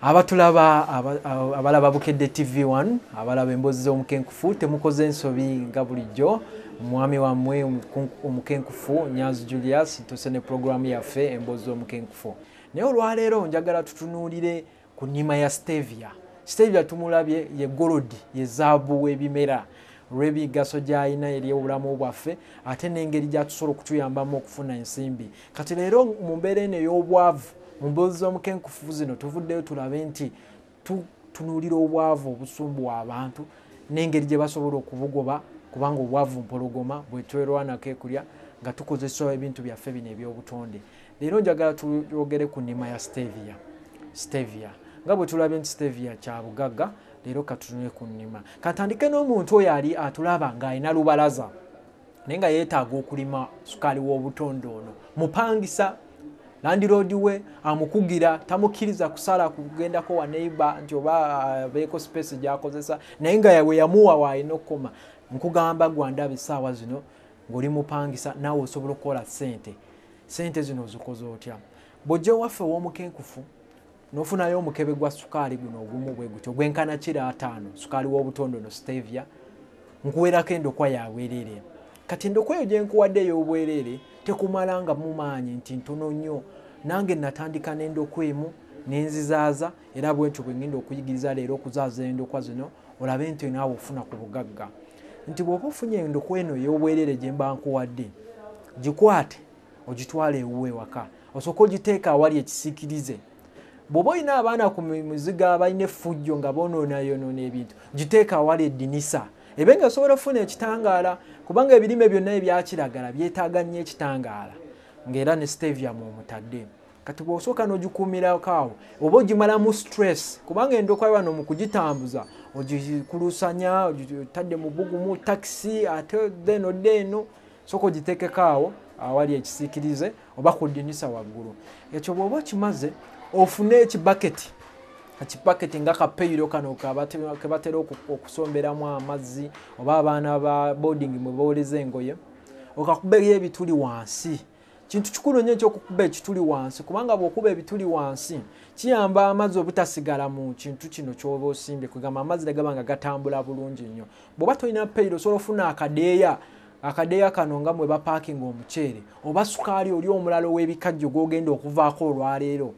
abatulaba abalaba Bukedde TV1 abalaba emboozi z'omukenkufu temukoze ensobi nga bulijjo mwami wamwe omukenkufu Nyazi Julius tusene programu yaffe emboozi z'omukenkufu naye olwaleero njagala tutunuulire ku nnima ya stevia tumulabye ye gold ye zaabu w'ebimera olw'emigaso gy'alina eri obulamu bwaffe ate n'engeri gy'atusobola okutuyambamu okufuna ensimbi kati leero mu mbeera eno ey'obwavu mu mboozi z'omukenkufu zino tuvuddeyo tulabe nti tutunuulira obwavu obusumbuwa abantu n'engeri gye basobola okubugoba kubanga obwavu mpologoma bwe twerwanako ekulya nga tukozesa ebintu byaffe bino eby'obutonde. Leero njagala tuyogere ku nnima ya stevia nga bwe tulabye nti stevia kya bugagga leero katutunule ku nnima katandike n'omuntu oyo ali atulaba ng'alina lubalaza naye nga yeetaaga okulima sukaali w'obutonde ono mupangisa landiroodi we amukugira tamukkiriza kusala kugendako wa neighbor nti oba abeeko space gy'akozesa naye nga yawe yamuwa waalina okukoma nkugamba gwandaba essaawa zino ng'oli mupangisa naawe osobola okukola sente zino ozikoze otya bw'ojja waffe w'omukenkufu n'ofunayo omukebe gwa sukaali guno ogumu bwe gutyo gwenkana kira 5 sukaali w'obutonde no stevia nkuwerako endokwa yaweerere kati endokwa eyo gye nkuwadde ey'obwereere tekumalanga mu maanyi nti ntono nnyo nange natandika n'endokwa emu n'enzizaaza era bwentyo bwe ngenda okuyigiriza leero okuzaaza endokwa zino olabe nti naawe ofuna ku bugagga nti bw'oba ofunye endokwa eno ey'obwereere gye mba nkuwadde gikwate ogitwale ewuwe waka osooka ogiteeka awali ekisiikirize bw'oba olina abaana ku miziga balina effujjo nga bonoonayonoona ebintu giteeka awali eddinisa ebe nga osobola okufuna ekitangaala kubanga ebirime byonna ebyakiragala byetaaga nnyo ekitangaala ng'era ne stevia mw'omutadde kati bw'osooka n'ogikuumirako awo oba ogimalamu stress kubanga endokwa wano mu kugitambuza ogikulusanya ogitadde mu bugumu takisi ate eno sooka ogiteekeko awo awali ekisiikirize oba ku ddinisa waggulu ekyo bw'oba okimaze ofune ekibaketi nga kapeyiro kano ke batera okusomberamu amazzi oba abaana ba boarding mwe booleza engoye okakubayo ebituli wansi kintu kikulu nnyo ekyokukuba ekituli wansi kubanga bw'okuba ebituli wansi kiyamba amazzi obutasigala mu kintu kino ky'oba osimbye kugamba amazzi negaba nga gatambula bulungi nnyo bw'oba tolina peyiro osobola ofuna akadeeya kano nga mwe bapaakinga omuceere oba sukaali oli omulala ow'ebikajjo gw'ogenda okuvaako olwaleero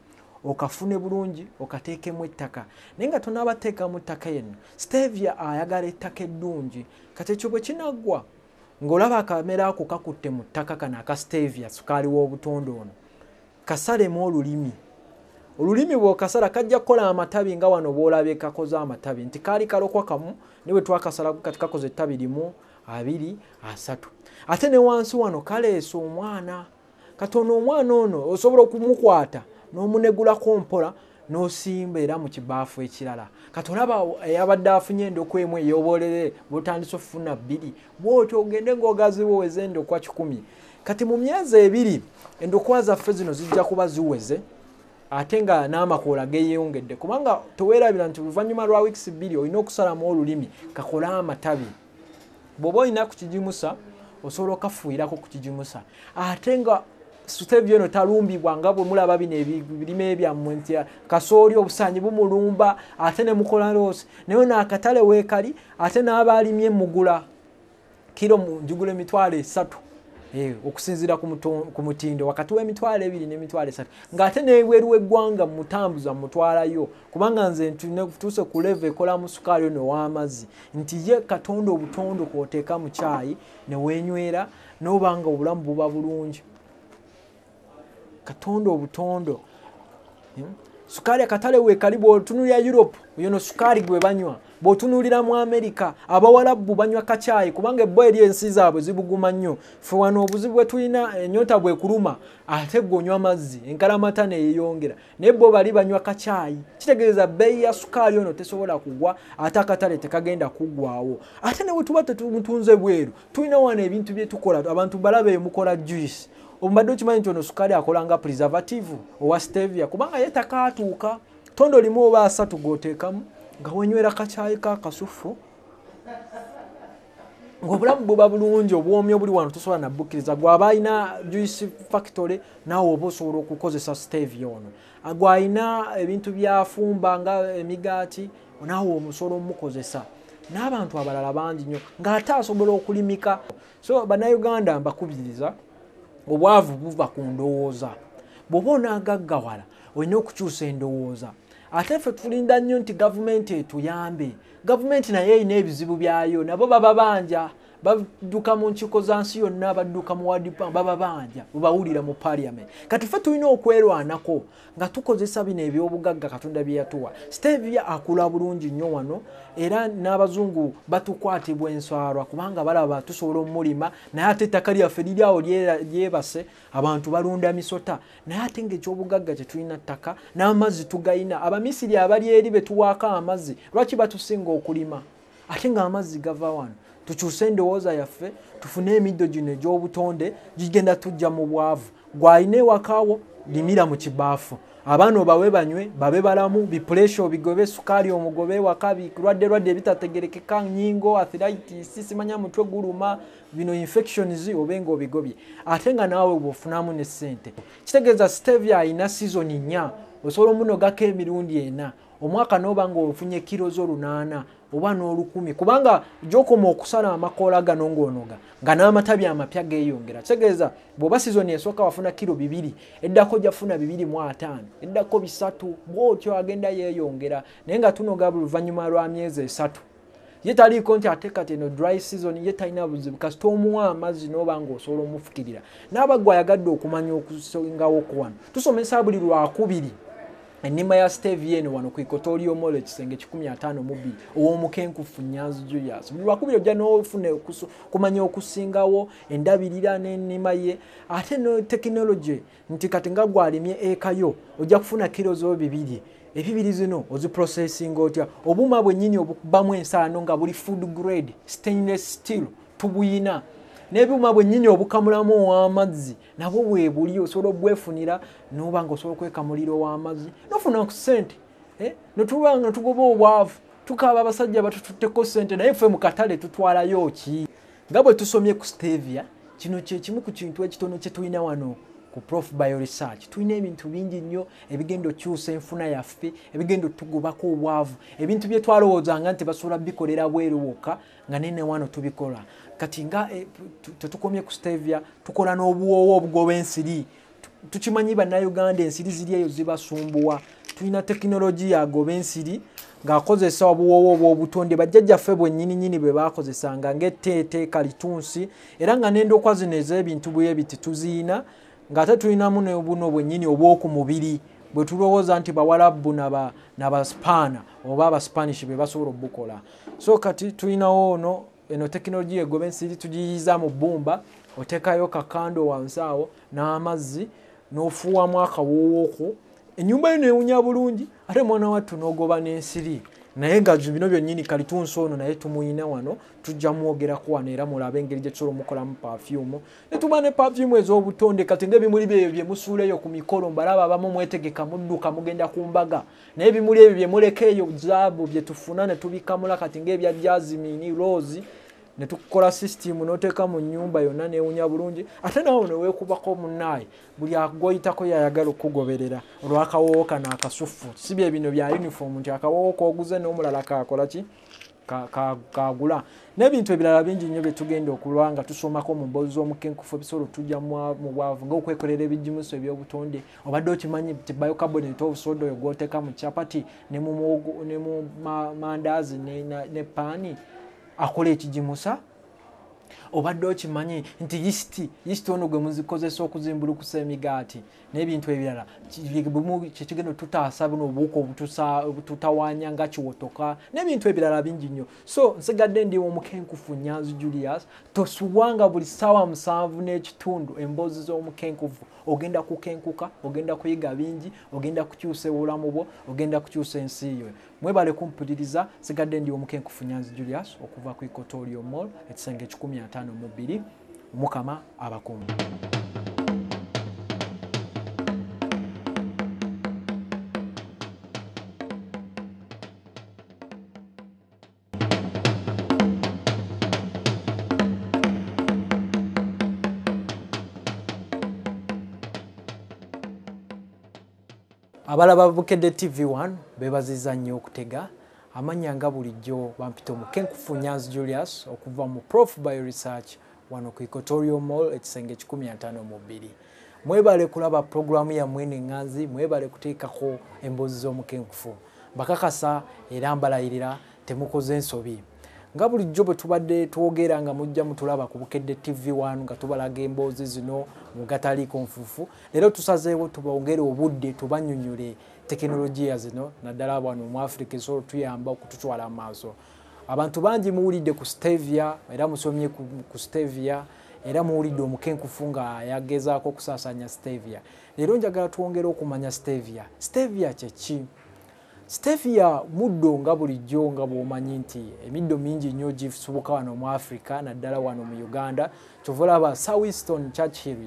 okafune bulungi okateekemu ettaka naye nga tonaabateekamu ttaka yenno stevia ayagala ettaka eddungi kati ekyo bwe kinaggwa ng'olaba akamera ako kakutte mu ttaka kano aka stevia sukaali w'obutonde ono kasalemu olulimi bw'okasala kajja kukola amatabi nga wano bw'olabye kakoze amatabi nti kaali kalokwa kamu ne bwe twakasala kati kakoze ettabi 1 2 3 ate ne wansi wano kaleese omwana katono omwana ono osobola okumukwata n'omunegulako mpola n'osimba era mu kibaafu ekirala kati olaba eyabadde afunye endokwa emu ey'obwereere bw'otandise okufuna 2 bw'otyo ogende ng'ogaziwe oweze endokwa 100 kati mu myezi 2 endokwa zaffe zino zijja kuba ziweze ate nga n'amakoola geeyongedde kubanga toweerabira nti oluvannyuma lwa wiiki 2 olina okusalamu olulimi kakole amatabi bw'oba olina ku kigimusa osobola okafuuyirako ku kigimusa ate nga stevia eno talumbibwa nga bwe mulaba bino ebirime ebyammwe nti kasooli obusaanyi bumulumba ate ne mukola loosi naye n'akatale weekali ate n'abaalimye mugula kiro njugula emitwalo 3 okusinziira ku mutindo wakati w'emitwalo 2 n'emitwalo 3 ng'ate n'ebweru w'eggwanga mutambuza mutwalayo kubanga nze tuuse ku level ekola mu sukaali ono w'amazzi nti ye katonda obutondo kw'oteeka mu caayi ne weenywera n'obanga obulamu buba bulungi katonda obutondo sukaali akatale weekali bw'otunuulira Europe yono sukaali gwe banywa bw'otunuulira mu America abawalabu banywa kacaayi kubanga ebbo eri ensi zaabwe zibuguma nnyo ffe wano obuzibu bwe tulina ennyota bwe kuluma ate gw'onywa amazzi enkalamata neeyongera naye bo bali banywa kacaayi kitegeeza bbeeyi ya sukaali ono tesobola kugwa ate akatale tekagenda kuggwaawo ate ne bwe tuba tetumutunze bweru tulina wano ebintu bye tukola abantu balabe mukola juice ombadde okimanyi nti ono sukaali akola nga preservative owa stevia kubanga ye takaatuuka tondo limu oba 3 g'oteekamu nga wenywera kacaayi ka kasufu ng'obulamu buba bulungi obwomi obuli wano tosobola nabukkiriza gw'aba alina juice factory naawe oba osobola okukozesa stevia ono gw'alina ebintu byafumba nga emigaati naawe osobola omukozesa n'abantu abalala bangi nnyo ng'ate asobola okulimika. So bannayuganda mbakubiriza obwavu buva ku ndowooza. Bw'oba onaagaggawala olina okukyusa endowooza. Ate ffe tulinda nnyo nti gavumenti etuyambe. Gavumenti naye erina ebizibu byayo, nabo baba banja badduka mu nkiiko za nsi yonna, badduka mu wadipa baba banja bubawulira mu parliament. Kati ffe tulina okwerwanako nga tukozesa bino ebyobugagga Katonda bye yatuwa. Stevia akula bulungi nnyo wano era n'abazungu batukwatibwa enswalwa kubanga balaba tusobola omulima naye ate ettaka lyaffe liri awo lyebase abantu balunda misota naye ate ng'ekyobugagga kye tulina ttaka n'amazzi tugayina. Abamisiri abali eri be tuwaako amazzi lwaki batusinga okulima ate ng'amazzi gava wano. Tukyuse endowooza yaffe tufune emiddo gino egy'obutonde gigenda tujja mu bwavu. Gw'alina ewakaawo limira mu kibaafu abaana obawe banywe babe balamu bipuresho bigobe sukaali omugobe waka birwadde ebitategerekeka nnyingo arthritis simanya mutwe guluma bino infections obenga obigobye ate nga naawe bw'ofunamu ne ssente. Kitegeeza stevia alina season 4 osobola omunogako emirundi 4 omwaka n'oba ng'ofunye kilo zo 8 oba n'olukumi kubanga gy'okoma okusala amakoola gano ng'onoga nga n'amatabi amapya geeyongera. Kitegeeza bw'oba sizoni esooka wafuna kilo 2 eddako gyafuna 2.5 eddako 3 bw'otyo agenda yeeyongera naye nga tunoga luvannyuma lwa myezi 3 ye taliiko nti ate kati eno dry season ye talina buzibu kasita omuwa amazzi n'oba ng'osobola omufukirira. N'abagwe ayagadde okumanya okusingawo ku wano tusomesa buli lwakubiri ennima ya stevia eno wano ku Equatorial Mall ekisenge 152 ow'omukenkufu Nyanzi Julius. Buli lwakubiri ojja n'ofune kumanya okusingawo endabirira n'ennima ye ate no technology nti kati nga gwalimye ekayo ojja kufuna kilo zo 2 ebibiri zino oziprocessing otya obuma bwennyini obubamu ensaano nga buli food grade stainless steel tubuyina n'ebyuma bwennyini obukamulamu ow'amazzi nabwo bwe buli osobola obwefunira n'oba ng'osobola okwekamulira ow'amazzi n'ofuna ku ssente notuba nga tugoba obwavu tukaaba abasajja batututteko ssente naye ffe mu katale tutwalayo ki nga bwe tusomye ku stevia. Kino kye kimu ku kintu ekitono kye tulina wano ku Prof Bio Research. Tulina ebintu bingi nnyo ebigenda okyusa enfuna yaffe ebigenda otugobako obwavu ebintu bye twalowoozanga nti basobola bikolera bweru wokka nga nene wano tubikola. Kati nga tetukomye ku stevia tukola n'obuwoowo obugoba ensiri. Tukimanyi bannayuganda ensiri ziri eyo zibasumbuwa. Tulina tekinologiya agoba ensiri ng'akozesa obuwoowo obw'obutonde bajjajjaffe bwennyini bwe baakozesanga ng'etteete kalitunsi era nga n'endokwa zino ez'ebintu bwe biti tuziina ng'ate tulinamu n'obuno bwennyini obw'oku mubiri bwe tulowooza nti bawalabu n'abaspaana oba abaspanish be basobola obukola. So kati tulinawo ono eno tekinologiya egoba ensiri tugiyiza mu bbumba oteekayo kakando wansi awo n'amazzi n'ofuuwamu akawoowooko ennyumba yo neewunya bulungi ate mwana wattu n'ogoba n'ensiri naye nga bino byonnyini kalitunsi ono naye tumuyina wano tujja mwogerako wano era mulabe engeri gye tusobola omukolamu perfume ne tuba ne perfume ez'obutonde kati ng'ebimuli byo bye musuuleyo ku mikolo mbalaba abamu mwetegeka mudduka mugenda ku mbaga naye ebimuli ebyo bye muleka eyo zaabu bye tufuna ne tubikamula kati ng'ebya jasmine rose ne tukola system n'oteeka mu nnyumba yonna neewunya bulungi ate nawe ne weekubako munnaaye buli agoyitako yayagala okugoberera olw'akawoowo kano akasufu si bye bino bya uniform nti akawoowo k'oguze n'omulala kakola ki kagula n'ebintu ebirala bingi nnyo bye tugenda okulwa nga tusomako mu mboozi z'omukenkufu ebisobola tujja mu bwavu ng'okwekolera ebijimuso eby'obutonde obadde okimanyi nti biocarbonate of soda oyo gw'oteeka mu chapati ne mu mandaazi ne paani akola ekijimusa. Obadde okimanyi nti yeast ono gwe muzikozesa okuzimbulukusa emigaati n'ebintu ebirala kyekigenda tutaasa buno obuwuka obututawaanya nga kiwotoka n'ebintu ebirala bingi nnyo. So nsigadde ndi omukenkufu Nyanzi Julius tosuwanga buli ssaawa 7:30 emboozi z'omukenkufu ogenda kukenkuka ogenda kuyiga bingi ogenda kukyusa obulamu bwo ogenda kukyusa ensi yo. Mwebale kumpuliriza nsigadde ndi omukenkufu Nyanzi Julius okuva ku Equatorial Mall ekisenge 152 Mukama abakuumi. Abalaba Bukedde TV1 bebaziza nnyo okutega amanya nga bulijjo bampita Omukenkufu Nyanzi Julius okuva mu Prof Bioresearch wano ku Equatorial Mall ekisenge 152. Mwebale kulaba programu ya mwene Nganzi, mwebale kuteekako emboozi z'Omukenkufu. Bakakasa era mbalayirira temukoze ensobi. Nga bulijjo bwe tubadde twogera nga mujja mutulaba ku Bukedde TV1 nga tubalaga emboozi zino mu gataliiko nfuufu. Leero tusazeewo tubongere obudde tubanyunyule tekinologiya zino naddala wano mu Africa esobola tuyamba okututwala maaso. Abantu bangi muwulidde ku Stevia era musomye ku Stevia era muwulidde Omukenkufu nga yagezaako okusaasanya Stevia. Leero njagala twongere okumanya Stevia. Stevia kye ki? Stevia muddo nga bulijjo nga bw'omanyi nti emiddo mingi nnyo gifubuka wano mu Africa naddala wano mu Uganda. Kyova Winston Churchill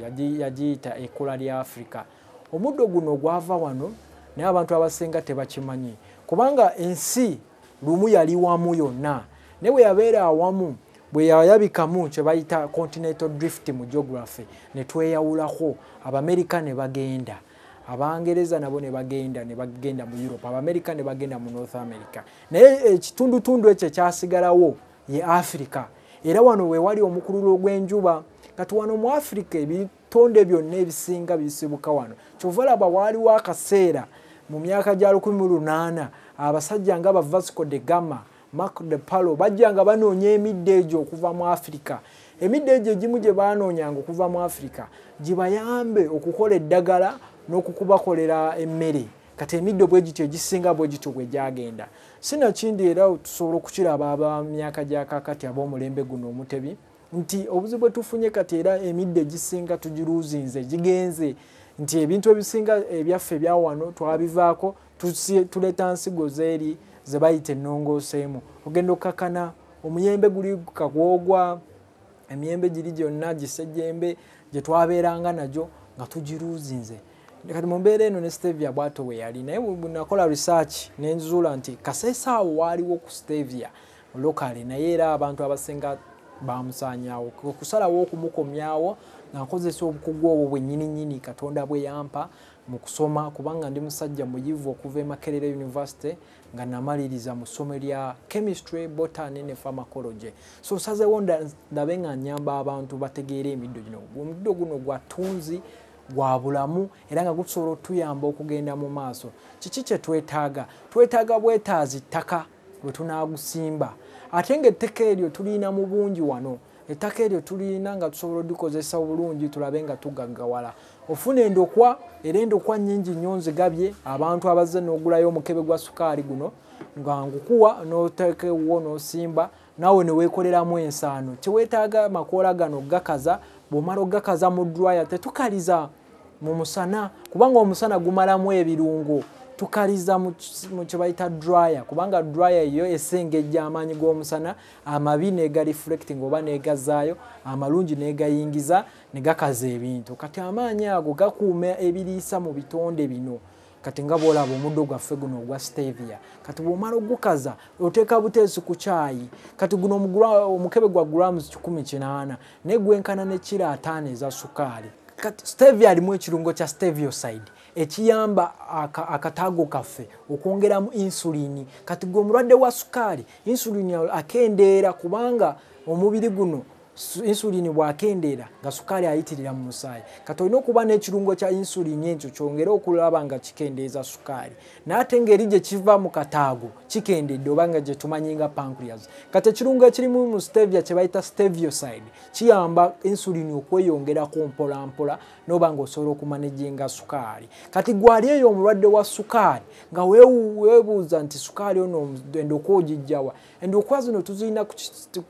yagiyita ekkola lya Africa. Omuddo guno gwava wano naye abantu abasinga tebakimanyi kubanga ensi lumu yali wamu yonna ne bwe yabeera awamu bwe yayabikamu kye bayita continental drift mu geography ne tweyawulako. Abamerika ne bagenda, Abangereza nabo ne bagenda mu Europe, Abamerika ne bagenda mu North America. Naye ekitundutundu ekyo kyasigalawo ye Africa. Era wano we wali omukululo gw'enjuba. Kati wano mu Africa ebitonde byonna ebisinga bisibuka wano. Kyova laba waaliwo akaseera mu myaka gya 1800 abasajja nga Vasco da Gama, Marco de Polo bajjanga banoonya emiddo egyo okuva mu Africa. Emiddo egyo egimu gye baanoonyanga okuva mu Africa gibayambe okukola eddagala n'okukubakolera emmere. Kati emiddo bwe gityo egisinga bwe gityo bwe gyagenda. Sinakindi era tusobola okukiraba abamyaka gya kakati ab'omulembe guno omutebi nti obuzibu bwe tufunye kati era emiddo egisinga tugiruuzinze gigenze nti ebintu ebisinga ebyaffe ebya wano twabivaako tuleeta nsigo zeeri ze bayita ennongooseemu. Ogenda okukakana omuyembe guli kagwogwa, emiyembe giri gyonna gisejjembe gye twabeeranga nagyo nga tugiruuzinze. Kati mu mbeera eno ne Stevia bw'ato we yali. Naye bwe nakola research ne nzuula nti kaseesa awo waaliwo ku Stevia lokale naye era abantu abasinga bamusaanyaawo. Okusalawo okumukomyawo nga nkozesa obukugu obwo bwennyini Katonda bwe yampa mu kusoma kubanga ndi musajja muyivu okuva e Makerere University nga namaliriza mu ssomo lya chemistry, botany ne pharmacology. So sazeewo ndabe nga nnyamba abantu bategeere emiddo gino. Omuddo guno gwa ttunzi gwa bulamu era nga gusobola otuyamba okugenda mu maaso. Kiki kye twetaaga? Twetaaga bwetaazi ttaka bwe tunaagusimba. Ate ng'ettaka eryo tulina mu bungi wano. Ettaka eryo tulina nga tusobola okulikozesa bulungi tulabe nga tugaggawala. Ofuna endokwa era endokwa nnyingi nnyo nzigabye abantu abazze n'ogulayo omukebe gwa sukaali guno nga ngukuwa n'oteeka ewuwo n'osimba naawe ne weekoleramu ensaano. Teweetaaga makoola gano gakaza, bw'omala ogakaza mu dryer tetukaliza mu musana kubanga omusana gumalamu ebirungo. Tukaliza mu kye bayita dryer kubanga dryer yo esengejja amaanyi g'omusana amabi neega reflecting oba neegazaayo amalungi neegayingiza ne gakaza ebintu. Kati amaanyi ago gakuuma ebiriisa mu bitonde bino. Kati nga bw'olaba omuddo gwaffe guno ogwa Stevia. Kati bw'omala ogukaza oteeka buteesi ku caayi. Kati guno omukebe gwa grams 18 naye gwenkana ne kilo 5 eza sukaali. Kati Stevia alimu ekirungo kya stevioside ekiyamba akataago kaffe okwongeramu insulini. Kati gwe omulwadde wa sukaali insulini akendeera kubanga omubiri guno insulini bw'akendeera nga sukaali ayitirira mu musaayi. Kati olina okuba n'ekirungo kya insulini ekyo kyongera okulaba nga kikendeeza sukaali. N'ate ngeri gye kiva mu kataago kikendedde oba nga gye tumanyi nga pancreas. Kati ekirungo ekirimu mu Stevia kye bayita stevioside kiyamba insulini okweyongerako mpola mpola n'oba ng'osobola okumaneginga sukaali. Kati gwali eyo omulwadde wa sukaali nga weebuuza nti sukaali ono endokwa ogijjawa. Endokwa zino tuzirina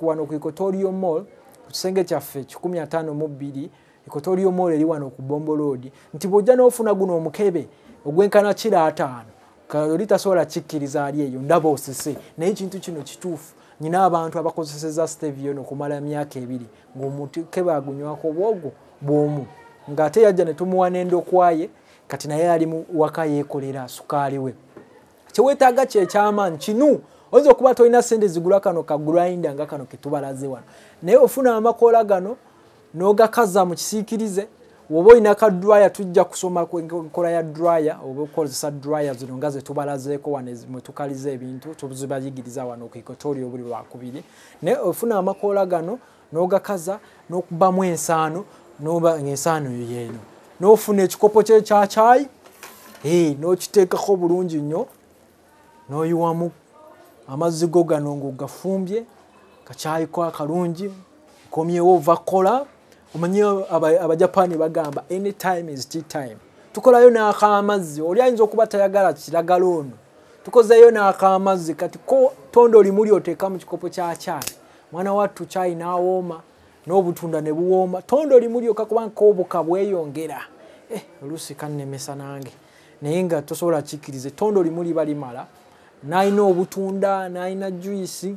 wano ku Equatorial Mall ku kisenge kyaffe 152 Equatorial Mall eri wano ku Bombo Road. Nti bw'ojja n'ofuna guno omukebe ogwenkana kilo 5 kalori tasobola kikkiriza ali eyo ndaba osese. Naye ekintu kino kituufu. Nyina abantu abakozeseza Stevia ono kumala emyaka 2 ng'omukebe agunywako bwogwo bw'omu. Ng'ate yajja ne tumuwa n'endokwaye kati naye ali mu waka yeekolera sukaali we. Kyeweetaaga kye ky'amaanyi kinu. Oyinza okuba tolina ssente zigula kano ka grinder nga kano ke tubalaze wano. Naye ofuna amakoola gano n'ogakaza mu kisiikirize woba olina ka dryer tujja kusoma ku enkola ya dryer oba okozesa dryer zino nga ze tubalazeeko wano mwe tukaliza ebintu tuzibayigiriza wano ku Equatoria buli lwakubiri ne ofuna amakoola gano n'ogakaza n'okubamu ensaano n'oba ensaano yeeno n'ofuna ekikopo kye kya chai n'okiteekako bulungi nnyo n'oyiwamu amazzi go gano ng'ogafumbye kakyayiko akalungi komyewo vakola omanyi abajapani bagamba anytime is tea time tukolayo n'akamazzi oli ayinza okuba tayagala kiragala ono tukozeyo n'akamazzi kati ko tondo limuli oteeka mu kikopo kya chai mwana wattu chai n'awooma n'obutunda ne buwooma tondo limuli okakubanga obuka bweyongera oluusi kannemesa nange naye nga tosobola kikkirize tondo limuli balimala n'alina obutunda n'alina juice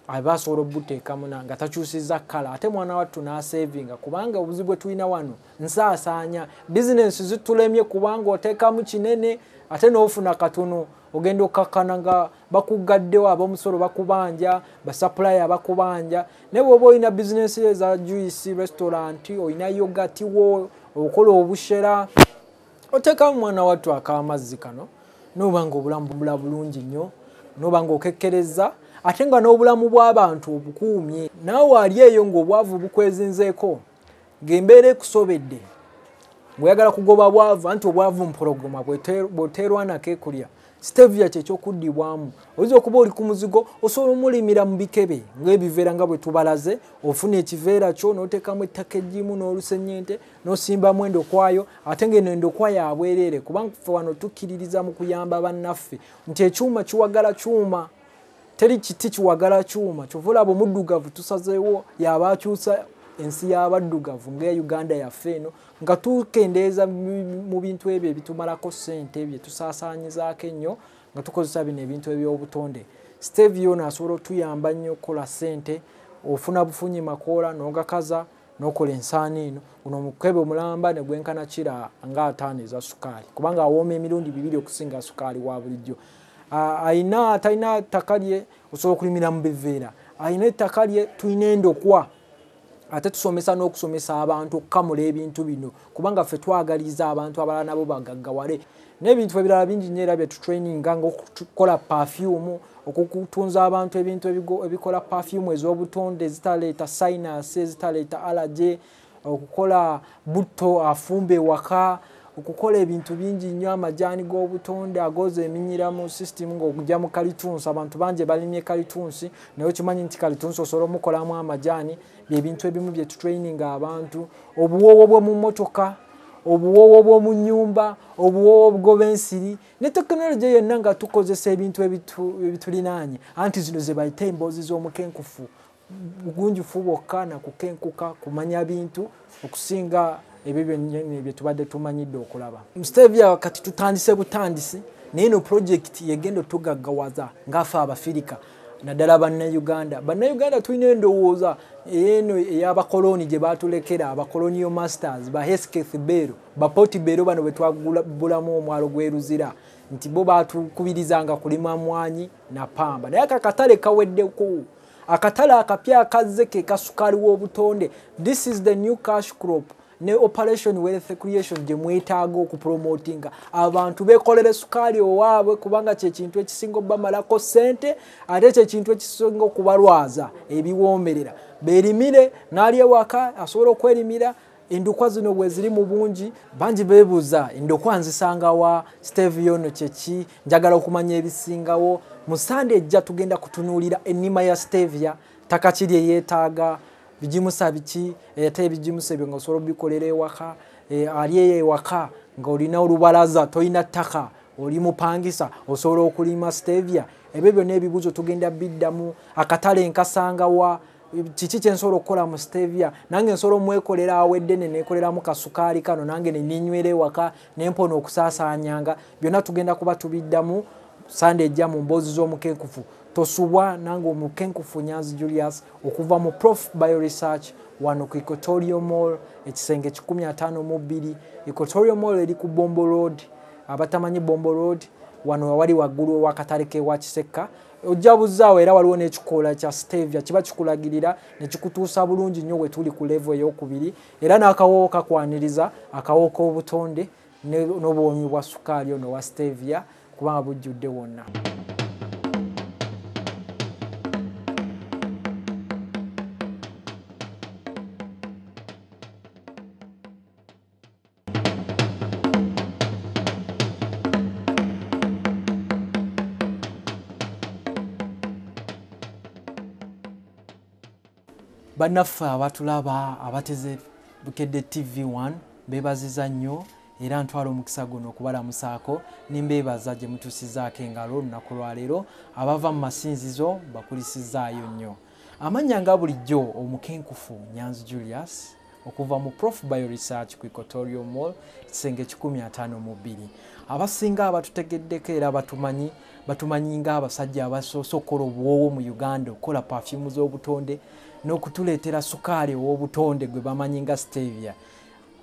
aba asobola obuteekamu nga takyusiza kkala ate mwana wattu n'asevinga kubanga obuzibu bwe tulina wano nsaasaanya bizinensi zitulemye kubanga oteekamu kinene ate n'ofuna katono ogenda okakkana nga bakugaddewo ab'omusolo bakubanja basupplier bakubanja naye bw'oba olina bizinensi eza juice restaurant olina yogati wo okola obushera oteekamu mwana wattu ak'amazzi kano n'oba nga obulamu bubula bulungi nnyo n'oba nga okekkereza ate nga n'obulamu bw'abantu obukuumye naawe ali eyo ng'obwavu bukwezinzeeko ng'embeera ekusobedde bweyagala kugoba bwavu anti obwavu mpologoma bw'oteerwa nako ekulya stevia kyekyokuddibwamu oyinza okuba oli ku muzigo osobola omulimira mu bikebe ng'ebiveera nga bwe tubalaze ofuna ekiveera kyo n'oteekamu ettaka eggimu n'olusennyente n'osimbamu endokwayo ate ng'eno endokwayo abwereere kubanga ffe wano tukkiririza mu kuyamba bannaffe nti ekyuma kiwagala kyuma teri kiti kiwagala kyuma kyova olaba omuddugavu tusazeewo yaba akyusa ensi y'abaddugavu ng'Uganda yaffe eno nga tukendeeza mu bintu ebyo ebitumalako ssente bye tusaasaanyizaako ennyo nga tukozesa bino ebintu eby'obutonde stevia ono asobola otuyamba nnyo okukola ssente ofuna bufunyi makoola n'ogakaza n'okola ensaano eno guno omukebe omulamba ne gwenkana kira nga 5 eza sukaali kubanga awooma emirundi 2 okusinga sukaali wa bulijjo talina ttaka lye osobola okulimira mu biveera alina ettaka lye tulina endokwa ate tusomesa n'okusomesa abantu okukamula ebintu bino kubanga ffe twagaliza abantu abalala nabo bagaggawale n'ebintu ebirala bingi nnyo era bye tutraininga ng'okukola perfume okutunza abantu ebintu ebikola perfume ez'obutonde ezitaleeta sinus ezitaleeta allergy okukola butto afumba ewaka okukola ebintu bingi nnyo amajaani g'obutonde agoza eminyira mu system ng'okujja mu kalitunsi abantu bangi balimye kalitunsi naye okimanyi nti kalitunsi osobola omukolamu amajaani byebintu ebimu bye tutraininga abantu obuwoowo bw'omu mmotoka obuwoowo bw'omu nnyumba obuwoowo obugoba ensiri ne tekinologiya yonna nga tukozesa ebintu ebitulinaanye anti zino ze bayita emboozi z'omukenkufu bugunjufu bwokka na kukenkuka kumanya bintu okusinga ebyo bye tubadde tumanyidde okulaba stevia kati tutandise butandisi naye eno project yegenda tugaggawaza ng'afe abafirika naddala bannayuganda tulina endowooza eno ey'abakoloni gye baatulekera abacolonial masters ba Hesketh Bero bapoti Bero bano bwe twagulamu omwalo gw'eruzira nti bo baatukubirizanga kulima mwanyi na pamba naye akakatale kaweddeko akatale akapya akazze ke kasukaali w'obutonde this is the new cash crop ne operation wealth creation gye mwetaaga okupromotinga abantu bekolere sukaali owaabwe kubanga kyekintu ekisinga obamalako ssente ate kyekintu ekisinga okubalwaza ebiwoomerera beerimire n'ali ewaka asobola okwerimira endokwa zino bwe ziri mu bungi bangi beebuuza endokwa nzisanga wa stevia ono kyeki njagala okumanya ebisingawo mu sande ejja tugenda kutunuulira ennima ya stevia ttaka kiri eyeetaaga bijimusa biki ate ebijimusa ebyo nga osobola obikolera ewaka ali ewaka ng'olina olubalaza tolina ttaka oli mupangisa osobola okulima stevia ebyo byonna ebibuuzo tugenda biddamu akatale nkasanga wa kiki kyensobola okukola mu stevia nange nsobola omwekolera awedde ne neekoleramu kasukaali kano nange ne ninywera ewaka nempona okusaasaanyanga byonna tugenda kuba tubiddamu sande ejja mu mboozi z'omukenkufu tosubwa nange omukenkufu Nyanzi Julius okuva mu Prof Bioresearch wano ku Equatoria Mall ekisenge 152 Equatoria Mall eri ku Bombo Road abatamanyi Bombo Road wano wali waggulu w'akatale k'ewa Kisekka ojjabuzaawo era waliwo n'ekikoola kya stevia kiba kikulagirira ne kikutuusa bulungi nnyo we tuli ku level ey'okubiri era n'akawoowo kakwaniriza akawoowo k'obutonde n'obwomi bwa sukaali ono wa stevia kubanga bujjudde wonna. Bannaffe abatulaba abateze Bukedde TV1 beebaziza nnyo era ntwala omukisa guno okubalamusaako nimbeebaza gye mutuusizaako engalo olunaku lwaleero abava mu masinzizo bakulisizaayo nnyo. Amannya nga bulijjo omukenkufu Nyanzi Julius okuva mu Prof Bioresearch ku Equatorial Mall kisenge 152. Abasinga abatutegeddeko era batumanyi nga abasajja abasoose okukola obuwoowo mu Uganda okukola perfume z'obutonde n'okutuleetera sukaali ow'obutonde gwe bamanyi nga stevia.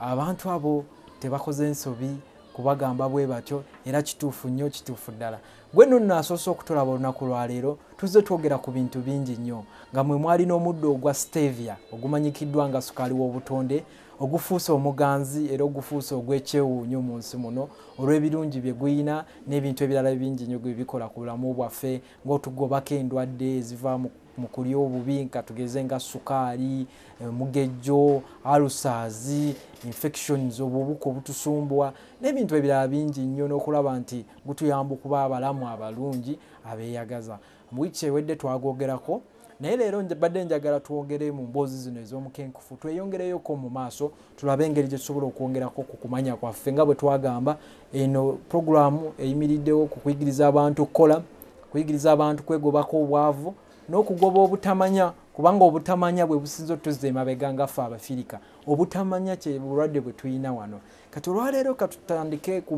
Abantu abo tebakoze ensobi kubagamba bwe batyo era kituufu nnyo, kituufu ddala. Gwe nno asoose okutulaba olunaku lwaleero tuzze twogera ku bintu bingi nnyo nga mwe mwali n'omuddo ogwa stevia ogumanyikiddwa nga sukaali w'obutonde ogufuuse omuganzi era ogufuuse ogw'ekyewuunyo mu nsi muno olw'ebirungi bye guyina n'ebintu ebirala bingi nnyo gwe bikola ku bulamu bwaffe ng'otugobako endwadde eziva mu kulya obubi nga tugeze nga sukaali, mugejjo, alusaazi, infections, obubuko obutusumbwa n'ebintu ebirala bingi nnyo n'okulaba nti gutuyamba okuba abalamu abalungi abeeyagaza. Mu wiiki ewedde twagogerako naye leero badde njagala twogere mu mboozi zino ez'omukenkufu tweyongereyoko mu maaso tulabe engeri gye tusobola okwongerako ku kumanya kwaffe nga bwe twagamba eno puroguramu eyimiriddewo ku kuyigiriza abantu okukola, kuyigiriza abantu kwegobako obwavu n'okugoba obutamanya kubanga obutamanya bwe businza otuzza emabega nga ffe Abafirika. Obutamanya kye bulwadde bwe tuyina wano. Kati olwaleero katutandike ku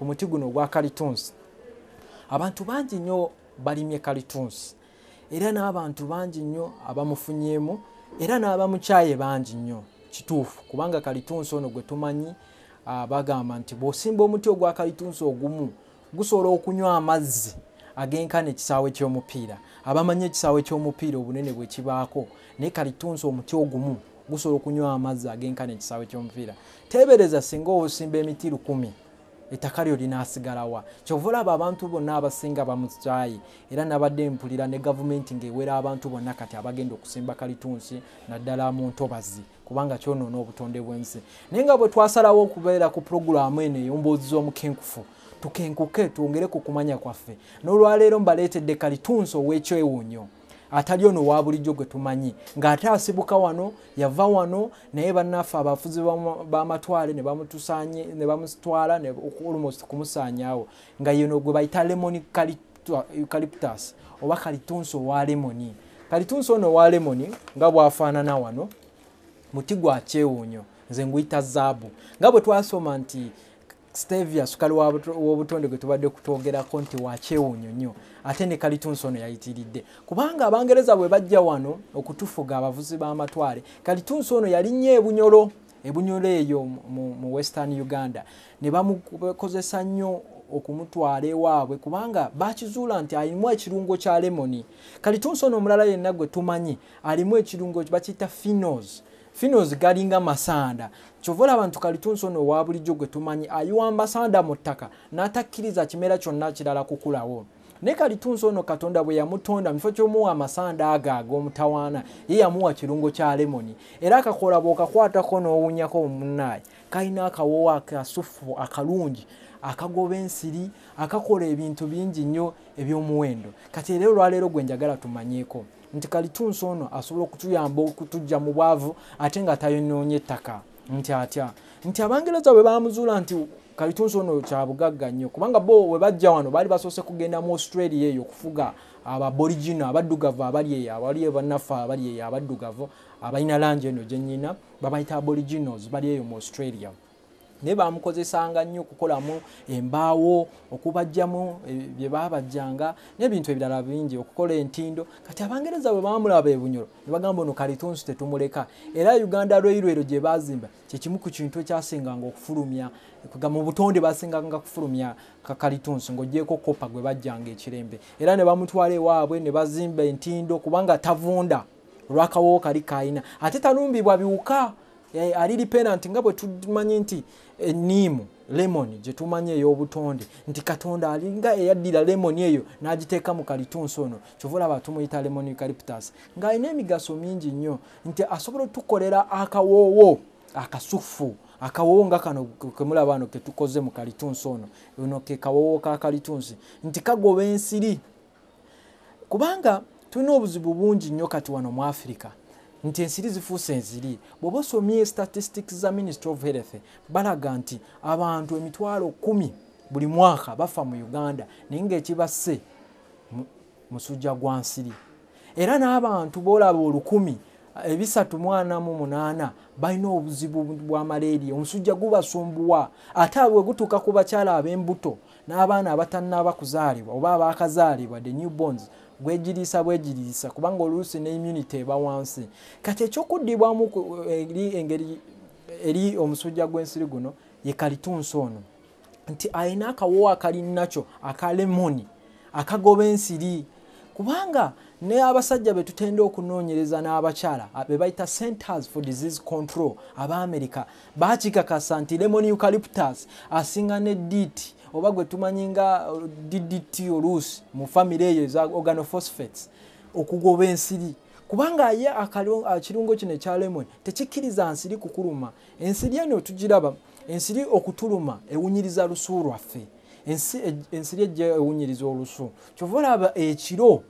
muti guno ogwa kalitunsi. Abantu bangi nnyo balimye kalitunsi era n'abantu bangi nnyo abamufunyeemu era n'abamukyaye bangi nnyo. Kituufu kubanga kalitunsi ono gwe tumanyi bagamba nti bw'osimba omuti ogwa kalitunsi ogumu gusobola okunywa amazzi agenkana ekisaawe ky'omupiira. Abamanyi ekisaawe ky'omupiira obunene bwe kibaako naye kalitunsi omuti ogumu gusobola okunywa amazzi agenkana ekisaawe ky'omupiira. Teebereza singa osimba emiti 100 ettaka lyo linaasigalawa. Kyova olaba abantu bonna abasinga bamukyayi era nabadde mpulira ne gavumenti ng'ewera abantu bonna kati abagenda okusimba kalitunsi naddala mu ntobazi kubanga kyonoona obutonde bw'ensi. Naye nga bwe twasalawo okubeera ku puroguramu eno ey'emboozi z'omukenkufu tukenkuke twongere ku kumanya kwaffe n'olwaleero mbaleetedde kalitunsi ow'ekyewuunyo atali ono wa bulijjo gwe tumanyi ng'ate asibuka wano yava wano naye bannaffe abafuzi b'amatwale ne bamutwala ne almost kumusaanyaawo nga yeno gwe bayita lemon eucalyptus oba kalitunsi owa lemoni. Kalitunsi ono owa lemoni nga bw'afaanana wano muti gwa kyewuunyo nze nguyita zaabu nga bwe twasoma nti stevia sukaali w'obutonde gwe tubadde kutwogerako nti wa kyewuunyo nnyo ate ne kalitunsi ono yayitiridde kubanga Abangereza bwe bajja wano okutufuga abavuzi b'amatwale kalitunsi ono yalinnyo ebunyolo eyo mu Western Uganda ne bamukozesa nnyo okumutwala ewaabwe kubanga bakizuula nti alimu ekirungo kya lemoni. Kalitunsi ono omulala yenna gwe tumanyi alimu ekirungo bakiyita phenols galinga masanda. Kyova olaba nti kalitunsi ono owa bulijjo gwe tumanyi ayiwa amasanda mu ttaka n'atakkiriza kimera kyonna kirala kukulawo. Naye kalitunsi ono Katonda bwe yamutonda mu kifo ky'omuwa amasanda ag'omutawaana ye yamuwa kirungo kya lemoni era akakola bw'okakwatako n'owunyako munnaye kalina akawoowo akasufu akalungi akagoba ensiri akakola ebintu bingi nnyo eby'omuwendo. Kati era olwaleero gwe njagala tumanyeeko nti kalitunsi ono asobola okutuyamba okutujja mu bwavu ate nga tayonoonye ettaka nti Abangereza bwe bamuzuula nti kalitunsi ono kya bugagga nnyo kubanga bo we bajja wano baali basoose kugenda mu Australia eyo okufuga Aboriginal abaddugavu abali eyo abali bannaffe abali eyo abaddugavu abalina langi eno gye nnyina babayita Aboriginals bali eyo mu Australia. ne bamukozesanga nnyo okukolamu embaawo okubajjamu bye baabajjanga n'ebintu ebirala bingi okukola entindo kati Abangereza bwe baamulaba Bunyoro ne bagamba ono Kalitunsi tetumuleka era Uganda Railway gye baazimba kye kimu ku kintu ekyasinganga okufulumya mu butonde basinganga kufulumya Kalitunsi ng'ogyeko kopa gwe bajjanga ekirembe era ne bamutwala ewaabwe ne bazimba entindo kubanga tavunda olw'akawo kali kaayina ate talumbibwa biwuka ali dependent nga bwe tumanyi nti eniimu lemon gye tumanyi ey'obutonde nti Katonda alinga eyaddira lemon eyo n'agiteeka mu Kalitunsi ono kyova olaba tumuyita lemon eucalyptus ng'alina emigaso mingi nnyo nti asobola otukolera akawoowo akasufu akawoowo nga kano kemulaba wano ke tukoze mu Kalitunsi ono ke kawoowo ka Kalitunsi nti kagoba ensiri kubanga tulina obuzibu bungi nnyo kati wano mu Africa nti ensiri zifuuse enziri bw'oba osomye statistics za Ministry of Health balaga nti abantu 10,000 buli mwaka bafa mu Uganda naye ng'ekibasse musujja gwa nsiri era n'abantu boolaba 138 balina obuzibu bwa malaria omusujja gubasumbuwa ate bwe gutuuka ku bakyala ab'embuto n'abaana abatannaba kuzaalibwa oba abaakazaalibwa the newborns bwegiriisa kubanga oluusi ne immunity eba wansi kati ekyokuddibwamu eri omusujja gw'ensiri guno ye Kalitunsi ono nti alina akawoowo akali nakyo aka lemoni akagoba ensiri kubanga ne abasajja be tutenda okunoonyereza n'abakyala be bayita Centers for Disease Control America baakikakasa nti lemon eucalyptus asinga ne DDT oba gwe tumanyi nga DDT oluusi mu family eyo za organophosphates okugoba ensiri kubanga ye ekirungo kino ekya lemon tekikkiriza nsiri kukuluma ensiri eno tugiraba ensiri okutuluma ewunyiriza lusu lwaffe ensiri ejja ewunyiriza olusu kyova olaba ekiro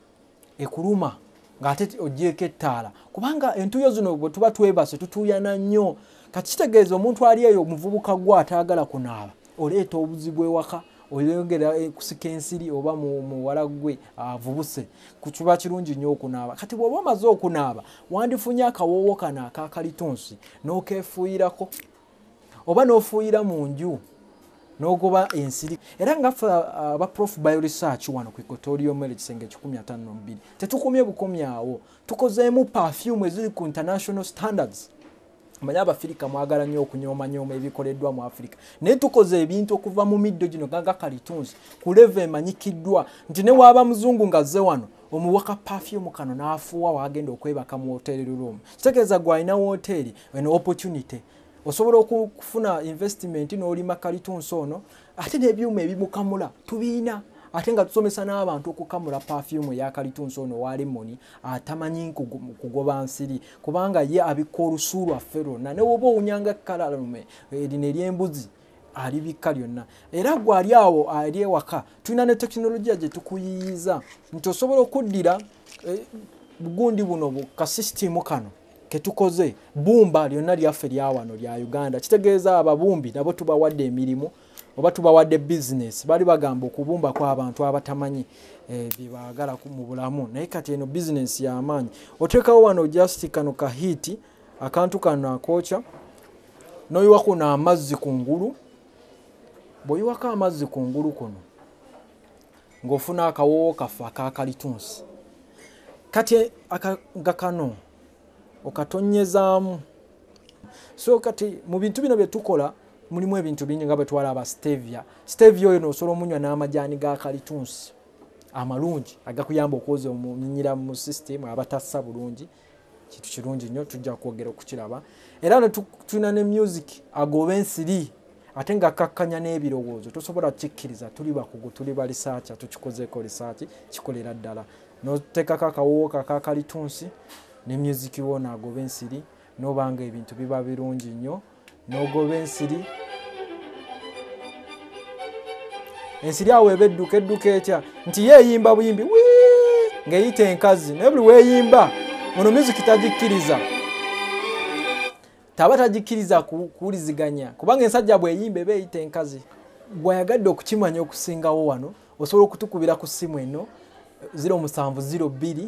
ekuluma ng'ate ogyeko ettaala kubanga entuuyo zino bwe tuba twebase tutuuyana nnyo kati kitegeeza omuntu ali eyo omuvubuka gwe ataagala kunaaba oleeta obuzibu ewaka oyongera kusika ensiri oba muwala gwe avubuse kukiba kirungi nnyo okunaaba kati bw'oba omaze okunaaba wandifunye akawoowo kano aka Kalitunsi n'okeefuuyirako oba n'ofuuyira mu nju n'ogoba ensiri era ngaffe aba Prof Bioresearch wano ku Equatorial ekisenge 152 tetukumye bukomye awo tukozeemu perfume eziri ku international standards manya Abafirika mwagala nnyo okunyooma ebikoleddwa mu Africa naye tukoze ebintu okuva mu middo gino gaga Kalitunsi ku level emanyikiddwa nti ne waaba muzungu ngazze wano omuwaka perfume kano n'afuuwa wagenda okwebaka mu hotel room kitegeeza gwalina hotel an opportunity osobola okufuna investment n'olima Kalitunsi ono ate n'ebyuma ebimukamula tubiina ate nga tusomesa n'abantu okukamula perfume ya Kalitunsi ono wa lemoni atamanyi kugoba nsiri kubanga ye abikka olusu lwaffe lwonna ne woba owunyanga ekkalalume erino ery'embuzi alibikka lyonna era gwali awo ali ewaka tulina ne tekinologiya gye tukuyiyiza nti osobola okuddira bugundi buno ka system kano ketukoze bumba lyonna lyaffe lya wano lya Uganda kitegeeza ababumbi nabo tubawadde emirimu oba tubawadde business bali bagamba okubumba kwa abantu abatamanyi bibagala mu bulamu naye kati eno business ya amaanyi oteekawo wano just kano ka heat akantu kano akocha noyiwako na amazzi kungulu boyiwako amazzi kungulu kuno ng'ofuna akawoowo kaffe aka Kalitunsi kati akagakano okatonyezaamu so kati mu bintu bino bye tukola mulimu ebintu bingi nga bwe twalaba stevia oyo n'osobola omunywa n'amajaani ga Kalitunsi amalungi agakuyamba okwoza omunyinyira mu system abatassa bulungi kintu kirungi nnyo tujja kwogera okukiraba era tulina ne music agoba ensiri ate nga kakkanya n'ebirowoozo tosobola kikkiriza tuli bakugu tuli ba researcher tukikozeeko research kikolera ddala n'oteekako akawoowo ka Kalitunsi ne music wona agoba ensiri n'obanga ebintu biba birungi nnyo n'ogoba ensiri awo ebedduka etya nti yeeyimba buyimbi ng'eyita enkazi naye buli weeyimba ono music tagikkiriza taba tagikkiriza kuwuliziganya kubanga ensajja bweyimba eba eyita enkazi bwayagadde okukimanya okusingawo wano osobola okutukubira ku ssimu eno 0702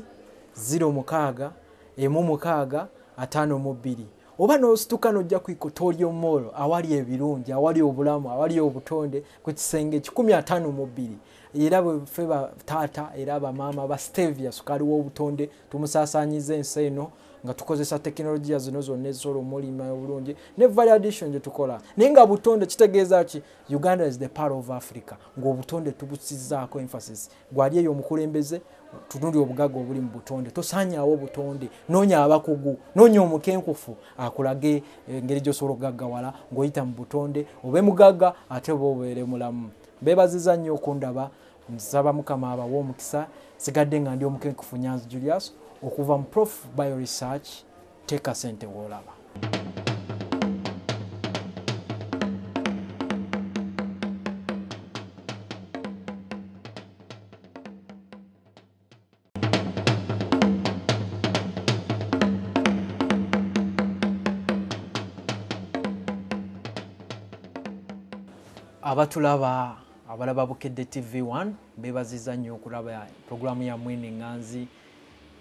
06 16 52 oba n'osituka n'ojja ku Equatorial Mall awali ebirungi awali obulamu awali obutonde ku kisenge 152 era bwe taata era bamaama ba stevia sukali w'obutonde tumusaasaanyiza ensi eno nga tukozesa teknologiya zino zonna ezisobola omulima obulungi ne value addition gye tukola naye nga butonde kitegeeza ki Uganda is the part of Africa ng'obutonde tubusizzaako emphasis gwali eyo omukulembeze tunuulira obugagga obuli mu butonde tosaanyaawo obutonde noonya abakugu noonya omukenkufu akulage engeri gy'osobola okugaggawala ng'oyita mu butonde obe mugagga ate oba obeere mulamu beebaziza nnyo okundaba nsaba Mukama abawa omukisa sigadde nga ndi omukenkufu Nyanzi Julius okuva mu Prof Bio Research teeka ssente w'olaba. Abatulaba abalaba Bukedde TV1 bebaziza nnyo okulaba programu ya mwene Nganzi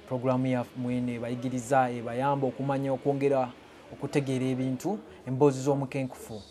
programu ya mwene bayigiriza ebayamba okumanya okwongera okutegeera ebintu emboozi z'omukenkufu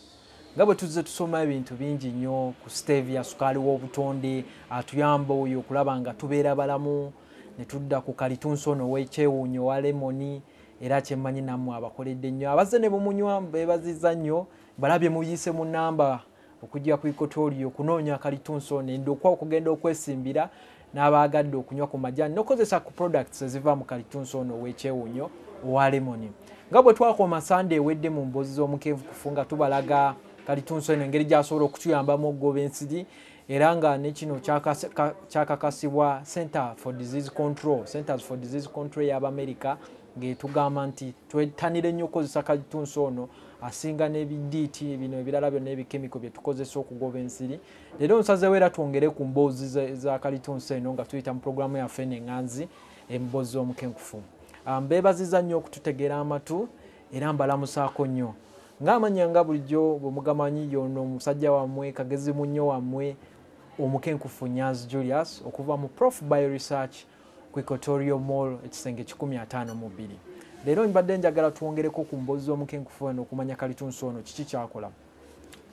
nga bwe tuzze tusoma ebintu bingi nnyo ku stevia sukaali w'obutonde atuyamba oyo okulaba nga tubeera balamu ne tudda ku kalitunsono w'ekyewuunyo wa lemoni era kyemmanyi nammwe abakoledde nnyo abazze ne bumunywa bebaziza nnyo balabye muyise mu namba okujja ku Equatorial kunoonya kalitunsono endokwa okugenda okwesimbira n'abaagadde okunywa ku majani n'okozesa ku products eziva mu kalitunsono w'ekyewuunyo owa lemoni nga bwe twakoma Sunday ewedde mu mboozi z'omukenkufu nga tubalaga kalitunsono engeri gy'asobola okutuyambamu okugoba ensiri era nga ne kino kyakakasibwa Centers for Disease Control y'Abamerika ng'etugamba nti twetanire nnyo okukozesa kalitunsono asinga n'ebidiiti bino ebirala byonna ebikemiko bye tukozesa okugoba ensiri leero nsazeewo era twongere ku mboozi za kalitunsono nga tuyita mu programu yaffe Nganzi emboozi z'omukenkufu mbeebaziza nnyo okututegeera amatu era mbalamusaako nnyo ng'amanya nga bulijjo bwe mugamanyi yono omusajja wammwe kagezi munnyo wammwe omukenkufu Nyanzi Julius okuva mu Prof Bio Research ku Equatorial Mall ekisenge 152 leero mbadde njagala twongereko ku mboozi z'omukenkufu eno okumanya kalitunsono kiki kyakola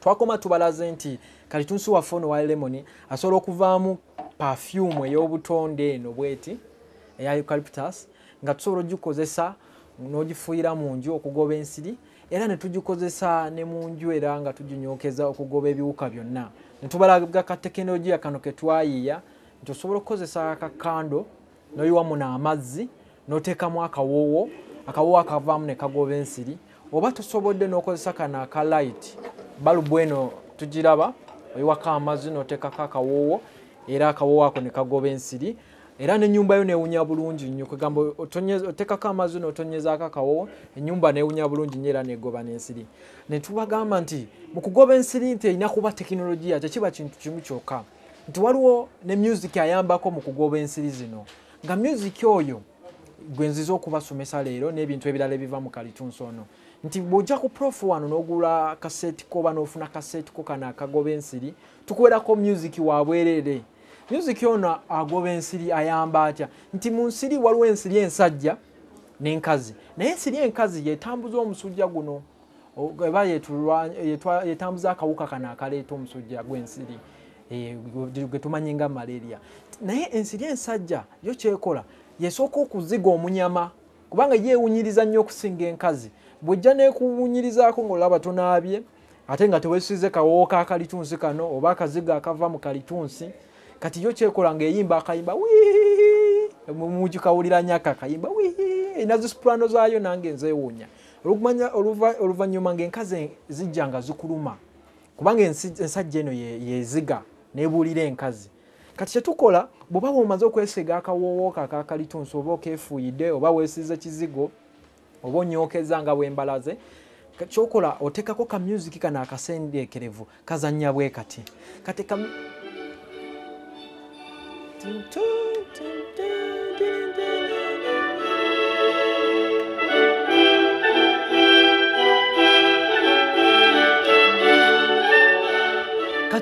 twakoma tubalaze nti kalitunsi waffe ono wa lemoni asobola okuvaamu perfume ey'obutonde eno bweti eya eucalyptus nga tusobola ogikozesa n'ogifuuyira mu nju okugoba ensiri era ne tugikozesa ne mu nju era nga tuginyookeza okugoba ebiwuka byonna ne tubalaga ka tekinologiya kano ke twayiiya nti osobola okukozesa akakando n'oyiwamu n'amazzi n'oteekamu akawoowo akavaamu ne kagoba ensiri oba tusobodde n'okozesa kano aka light balubu eno tugiraba oyiwako amazzi n'oteekako akawoowo era akawoowo ako ne kagoba ensiri era n'ennyumba yo neewunya bulungi nnyo kwegamba oteekako amazzi n'otonyezaako akawoowo ennyumba neewunya bulungi nnyo era negoba n'ensiri ne tubagamba nti mu kugoba ensiri nti erina kuba tekinologiya tekiba kintu kimu kyokka nti waliwo ne music ayambako mu kugoba ensiri zino nga music oyo gwe nziza okubasomesa leero n'ebintu ebirala ebiva mu kalitunsono nti bw'ojja ku Prof wano n'ogula kaseti ko oba n'ofuna kaseti ko kano akagoba ensiri tukuwerako music wa bwerere music ono agoba ensiri ayamba atya nti mu nsiri waliwo ensiri ensajja n'enkazi naye ensiri enkazi yetambuza omusujja guno eba yetambuza akawuka kano akaleeta omusujja gw'ensiri gwe tumanyi nga malaria naye ensiri ensajja yo kyekola yesooka okuziga omunyama kubanga yeewunyiriza nnyo okusinga enkazi bw'ojja neekuwunyirizaako ng'olaba tonaabye ate nga teweesize kawoowo ka kalitunsi kano oba akaziga akava mu kalitunsi kati yo kyekola ng'eyimba akayimba mugikawulira nyaka akayimba erina zisupulano zaayo nange nzeewuunya oluvannyuma ng'enkazi zijja nga zikuluma kubanga ensajja eno yeziga neebuulira enkazi kati kyetukola bw'oba bw'omaze okwesiga akawoowo aka kalitunsi oba okeefuuyidde oba weesize kizigo oba onyookeza nga bwembalaze kyokola oteekako ka music kano akasendeekerevu kazannya bwe kati kati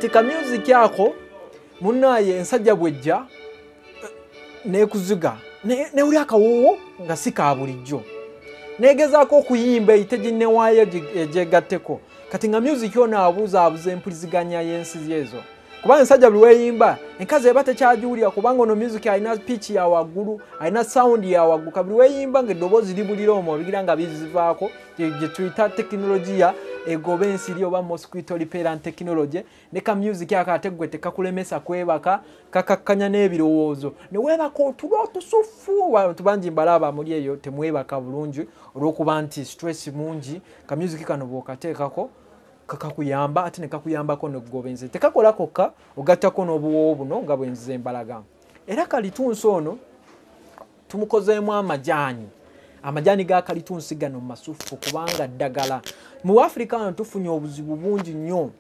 ka music ako munnaye ensajja bwejja neekuziga newuli akawoowo nga si ka bulijjo negezaako okuyimba eyite waayo gyegatteko kati nga music ono abuuza empuliziganya y'ensi ezo kubanga ensajja buli weeyimba enkazi eba tekyagiwulira kubanga ono music alina pitch ya waggulu alina sound ya waggulu kabuli weeyimba ng'eddoboozi libulira omwo obigira nga bizivaako gye tuyita tekinologiya egoba ensiri oba mosquito repellent technology ne ka music akate gwe tekakulemesa kwebaka kakakkanya n'ebirowoozo ne weebaka otulo otusufu abantu bangi mbalaba muli eyo temwebaka bulungi olw'okuba nti stress mungi ka music kano bw'okateekako kakakuyamba ate ne kakuyambako n'okugoba ensi tekakola kokka ogattako n'obuwoowo buno nga bwenzize embalaga era kalitunsi ono tumukozeemu amajaani ga kalitunsi gano masufu kubanga ddagala mu Africa tufunye obuzibu bungi nnyo